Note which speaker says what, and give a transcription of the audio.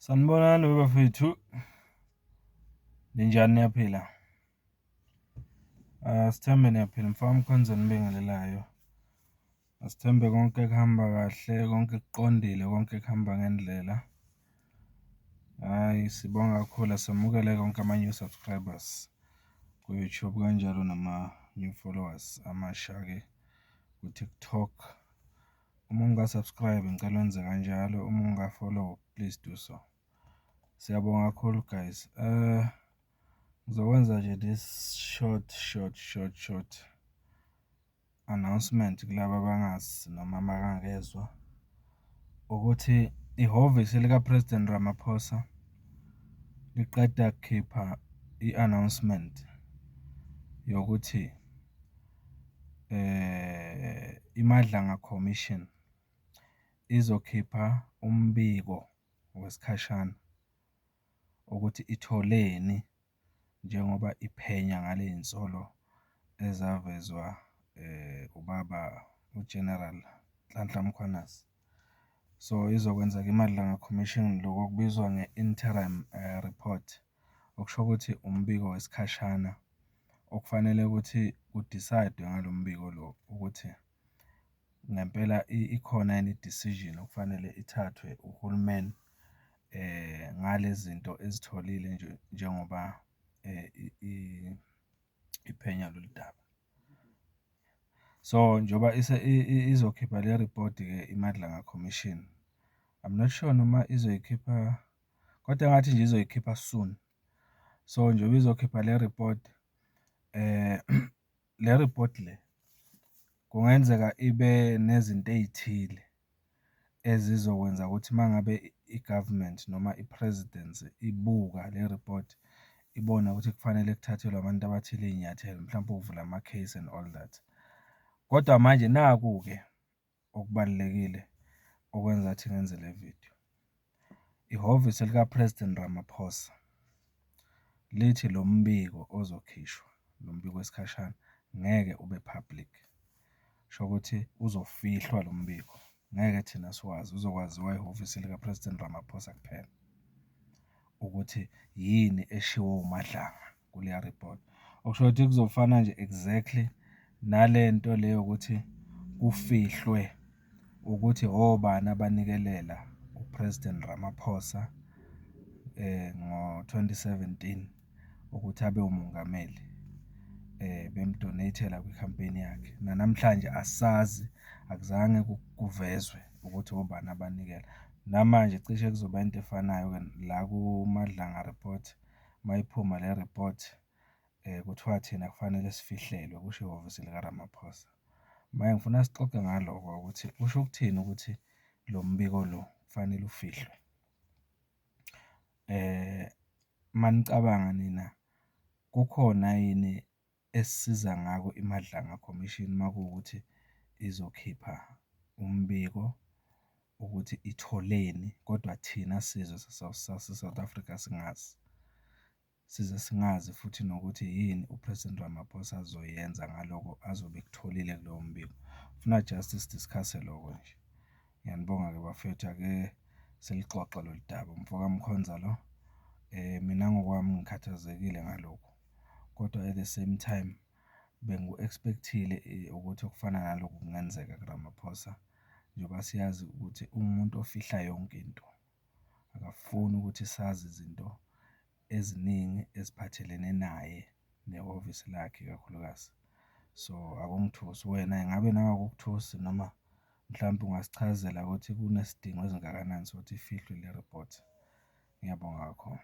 Speaker 1: Sanibonani bafethu, ninjani niyaphila? Sithembe niyaphila, mfaka Mkhonza nibingelelayo. Asithembe konke kuhamba kahle, konke kuqondile, konke kuhamba ngendlela. Hhayi, sibonga kakhulu, samukele konke ama-new subscribers ku-YouTube kanjalo nama-new followers amasha-ke ku-TikTok. Uma unga-subscribe ngicela wenze kanjalo, uma unga-follow please do so. Siyabonga kakhulu guys. Ngizokwenza nje this short announcement kulabo abangazi noma abangakezwa ukuthi ihhovisi lika-President Ramaphosa liqeda kukhipha i-announcement yokuthi iMadlanga Commission izokhipha umbiko wesikhashana ukuthi itholeni njengoba iphenya ngale nsolo ezavezwa ubaba uGeneral Nhlanhla Mkhwanazi. So izokwenza-ke iMadlanga Commission lokho okubizwa nge-interim report, okusho ukuthi umbiko wesikhashana okufanele ukuthi udecide ngalo mbiko lo ukuthi ngempela ikhona yini i-decision okufanele ithathwe uhulumeni ngalezi zinto ezitholile njengoba iphenya lolu daba. So njengoba izokhipha le report-ke iMadlanga Commission, I'm not sure noma izoyikhipha kodwa ngathi nje izoyikhipha soon. So njengoba izokhipha le report le report le kungenzeka ibe nezinto ey'thile ezizokwenza ukuthi uma ngabe i-government noma i-presidency ibuka le report ibona ukuthi kufanele kuthathelwe abantu abathile iy'nyathelo, mhlawumpe ukuvula ama-case and all that. Kodwa manje naku-ke okubalulekile okwenza ukuthi ngenze le video. Ihhovisi lika-President Ramaphosa lithi lo mbiko ozokhishwa, lo mbiko wesikhashana ngeke ube public. Sho ukuthi uzofihlwa lo mbiko, ngeke thina siwazi, uzokwaziwa ihhovisi lika-President Ramaphosa kuphela ukuthi yini eshiwo uMadlanga kuleya report. Okusho ukuthi kuzofana nje exactly nale nto leyo ukuthi kufihlwe ukuthi obani abanikelela uPresident Ramaphosa ngo-2017 ukuthi abe umongameli, bemdonate-ela kwi-campaign yakhe. Namhlanje asazi, akuzange kuvezwe ukuthi obani abanikela. Namanje cishe kuzoba into efanayo-ke la kuMadlanga report, mayiphuma le report kuthiwa thina kufanele sifihlelwe, kusho ihhovisi lika-Ramaphosa. Manje ngifuna sixoxe ngaloko ukuthi kusho ukuthini ukuthi lo mbiko lo kufanele ufihlwe. Manicabanga nina, kukhona yini esisiza ngako iMadlanga Commission makuwukuthi izokhipha umbiko ukuthi itholeni, kodwa thina sizwe sase-South Africa singazi. Size singazi futhi nokuthi yini uPresident Ramaphosa azoyenza ngaloko azobe ekutholile kulowo mbiko. Funa just sidiscuss-e lokho nje. Ngiyanibonga-ke bafethu, ake silixoxe lolu daba. Mfoka Mkhonza lo, mina ngokwami ngikhathazekile ngalokho, kodwa at the same time bengiku-expect-ile ukuthi okufana nalokhu kungenzeka kuRamaphosa, njengoba siyazi ukuthi umuntu ofihla yonke into, akafuni ukuthi sazi izinto eziningi eziphathelene naye nehhovisi lakhe kakhulukazi. So akungithusi. Wena ingabe nawe akukuthusi noma mhlawumbe ungasichazela ukuthi kunesidingo ezingakanani sokuthi ifihlwe le report? Ngiyabonga kakhulu.